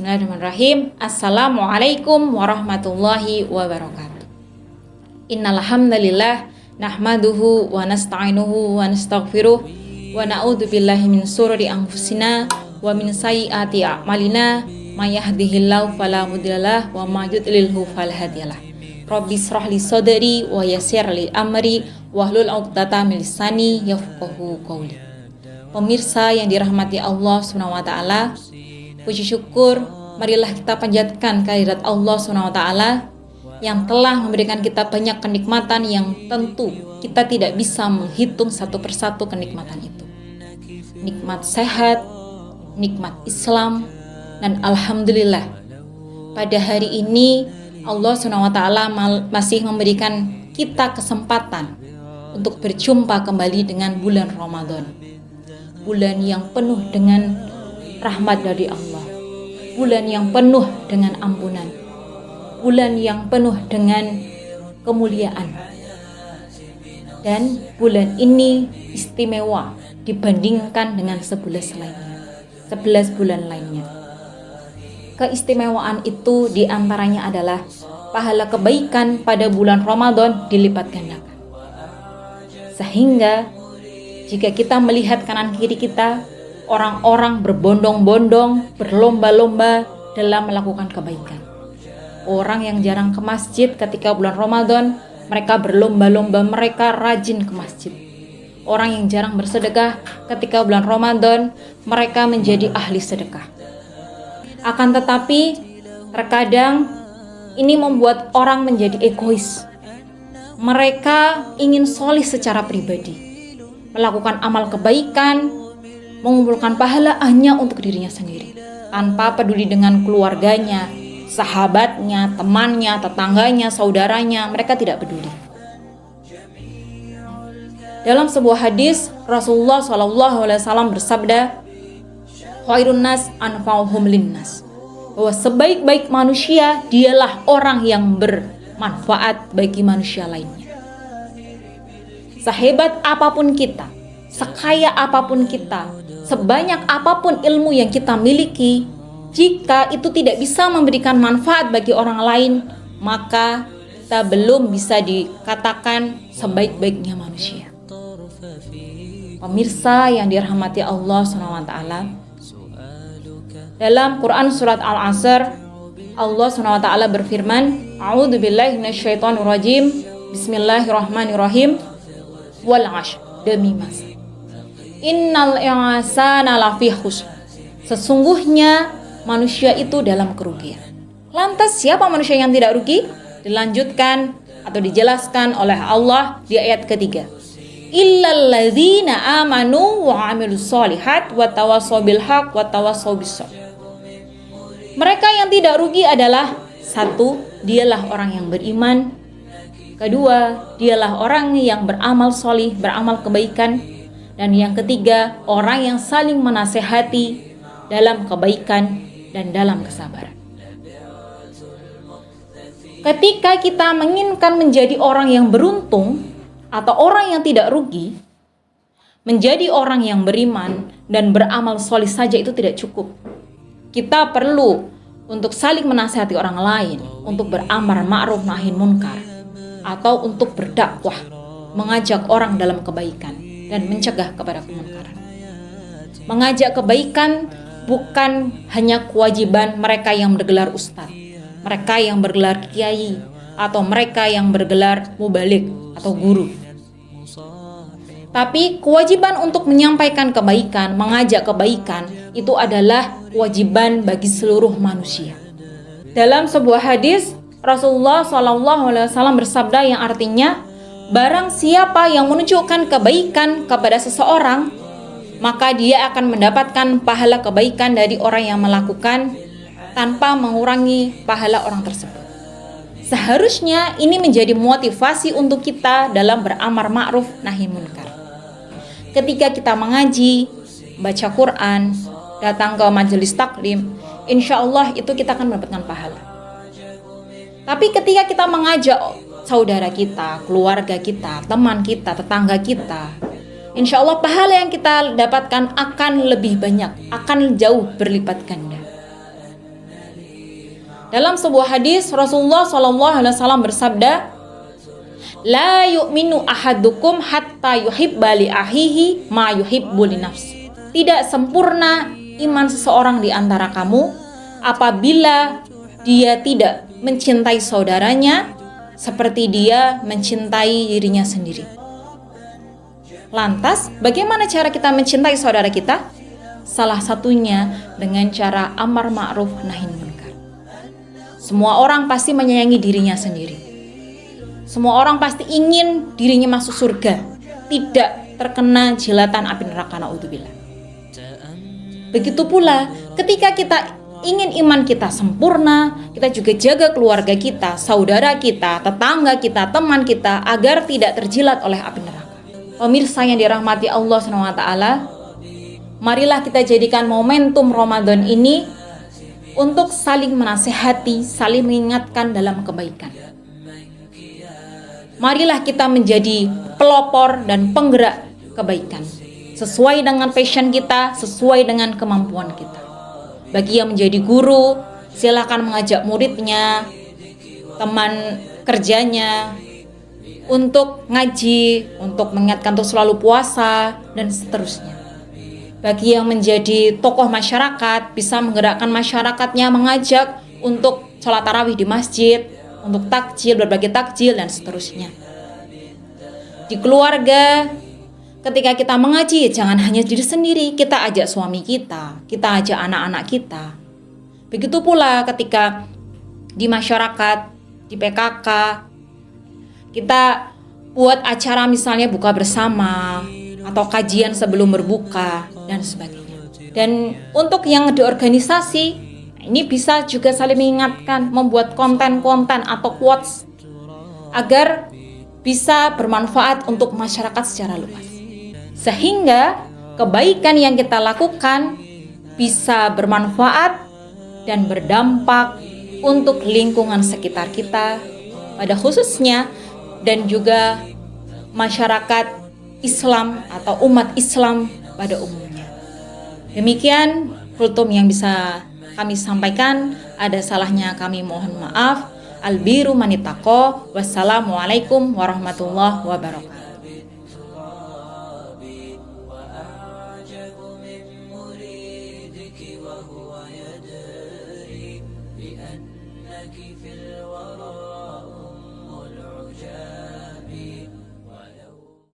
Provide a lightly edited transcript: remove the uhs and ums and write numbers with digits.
Bismillahirrahmanirrahim. Assalamualaikum warahmatullahi wabarakatuh. Innal hamdalillah nahmaduhu wa nasta'inuhu wa nastaghfiruh wa na'udzu billahi min shururi anfusina wa min sayyiati a'malina may yahdihillahu fala mudhillalah wa may yudlilhu fala hadiyalah. Rabbi shrah li sadri wa yassir li amri wahlul 'uqdatam min lisani yafqahu qawli. Pemirsa yang dirahmati Allah Subhanahu wa taala, puji syukur marilah kita panjatkan kehadirat Allah Subhanahu wa taala yang telah memberikan kita banyak kenikmatan yang tentu kita tidak bisa menghitung satu persatu kenikmatan itu. Nikmat sehat, nikmat Islam, dan alhamdulillah pada hari ini Allah Subhanahu wa taala masih memberikan kita kesempatan untuk berjumpa kembali dengan bulan Ramadan. Bulan yang penuh dengan rahmat dari Allah, bulan yang penuh dengan ampunan, bulan yang penuh dengan kemuliaan. Dan bulan ini istimewa dibandingkan dengan 11 bulan lainnya. Keistimewaan itu diantaranya adalah pahala kebaikan pada bulan Ramadan dilipat gandakan. Sehingga jika kita melihat kanan kiri kita, orang-orang berbondong-bondong, berlomba-lomba dalam melakukan kebaikan. Orang yang jarang ke masjid ketika bulan Ramadan, mereka berlomba-lomba, mereka rajin ke masjid. Orang yang jarang bersedekah ketika bulan Ramadan, mereka menjadi ahli sedekah. Akan tetapi, terkadang ini membuat orang menjadi egois. Mereka ingin solih secara pribadi, melakukan amal kebaikan, mengumpulkan pahala hanya untuk dirinya sendiri, tanpa peduli dengan keluarganya, sahabatnya, temannya, tetangganya, saudaranya. Mereka tidak peduli. Dalam sebuah hadis, Rasulullah SAW bersabda, "Khairun nas anfa'uhum linnas," bahwa sebaik-baik manusia dialah orang yang bermanfaat bagi manusia lainnya. Sehebat apapun kita, sekaya apapun kita, sebanyak apapun ilmu yang kita miliki, jika itu tidak bisa memberikan manfaat bagi orang lain, maka kita belum bisa dikatakan sebaik-baiknya manusia. Pemirsa yang dirahmati Allah SWT, dalam Quran surat Al-Asr, Allah SWT berfirman, "A'udzubillahi minasyaitonirrajim, bismillahirrahmanirrahim, wal 'ashr," demi masa. "Innal insana lafi khusr," sesungguhnya manusia itu dalam kerugian. Lantas siapa manusia yang tidak rugi? Dilanjutkan atau dijelaskan oleh Allah di ayat ketiga. "Illal ladzina amanu wa 'amilus sholihat wa tawassaw bil haqq wa tawassaw bis sabr." Mereka yang tidak rugi adalah: satu, dialah orang yang beriman; kedua, dialah orang yang beramal solih, beramal kebaikan; dan yang ketiga, orang yang saling menasehati dalam kebaikan dan dalam kesabaran. Ketika kita menginginkan menjadi orang yang beruntung atau orang yang tidak rugi, menjadi orang yang beriman dan beramal solih saja itu tidak cukup. Kita perlu untuk saling menasihati orang lain, untuk beramar ma'ruf nahi munkar, atau untuk berdakwah, mengajak orang dalam kebaikan dan mencegah kepada kemungkaran. Mengajak kebaikan bukan hanya kewajiban mereka yang bergelar ustadz, mereka yang bergelar kiai, atau mereka yang bergelar mubalik atau guru. Tapi kewajiban untuk menyampaikan kebaikan, mengajak kebaikan, itu adalah kewajiban bagi seluruh manusia. Dalam sebuah hadis, Rasulullah SAW bersabda yang artinya, "Barang siapa yang menunjukkan kebaikan kepada seseorang, maka dia akan mendapatkan pahala kebaikan dari orang yang melakukan tanpa mengurangi pahala orang tersebut." Seharusnya ini menjadi motivasi untuk kita dalam beramar ma'ruf nahi munkar. Ketika kita mengaji, baca Quran, datang ke majelis taklim, insya Allah itu kita akan mendapatkan pahala. Tapi ketika kita mengajak saudara kita, keluarga kita, teman kita, tetangga kita, insya Allah pahala yang kita dapatkan akan lebih banyak, akan jauh berlipat ganda. Dalam sebuah hadis Rasulullah SAW bersabda, la yu'minu ahadukum hatta yuhibba li ahihi ma yuhibbu li nafsi. Tidak sempurna iman seseorang di antara kamu apabila dia tidak mencintai saudaranya seperti dia mencintai dirinya sendiri. Lantas, bagaimana cara kita mencintai saudara kita? Salah satunya dengan cara amar ma'ruf nahi munkar. Semua orang pasti menyayangi dirinya sendiri. Semua orang pasti ingin dirinya masuk surga, tidak terkena jilatan api neraka, naudzubillah. Begitu pula ketika kita ingin iman kita sempurna, kita juga jaga keluarga kita, saudara kita, tetangga kita, teman kita agar tidak terjilat oleh api neraka. Pemirsa yang dirahmati Allah SWT, marilah kita jadikan momentum Ramadan ini untuk saling menasehati, saling mengingatkan dalam kebaikan. Marilah kita menjadi pelopor dan penggerak kebaikan, sesuai dengan passion kita, sesuai dengan kemampuan kita. Bagi yang menjadi guru, silakan mengajak muridnya, teman kerjanya, untuk ngaji, untuk mengingatkan untuk selalu puasa, dan seterusnya. Bagi yang menjadi tokoh masyarakat, bisa menggerakkan masyarakatnya, mengajak untuk sholat tarawih di masjid, untuk takjil, berbagi takjil, dan seterusnya. Di keluarga, ketika kita mengaji, jangan hanya diri sendiri, kita ajak suami kita ajak anak-anak kita. Begitu pula ketika di masyarakat, di PKK, kita buat acara misalnya buka bersama, atau kajian sebelum berbuka, dan sebagainya. Dan untuk yang di organisasi, ini bisa juga saling mengingatkan, membuat konten-konten atau quotes agar bisa bermanfaat untuk masyarakat secara luas. Sehingga kebaikan yang kita lakukan bisa bermanfaat dan berdampak untuk lingkungan sekitar kita pada khususnya, dan juga masyarakat Islam atau umat Islam pada umumnya. Demikian kultum yang bisa kami sampaikan. Ada salahnya kami mohon maaf. Albiru manitaqo. Wassalamualaikum warahmatullahi wabarakatuh. وهو يدري بأنك في الورى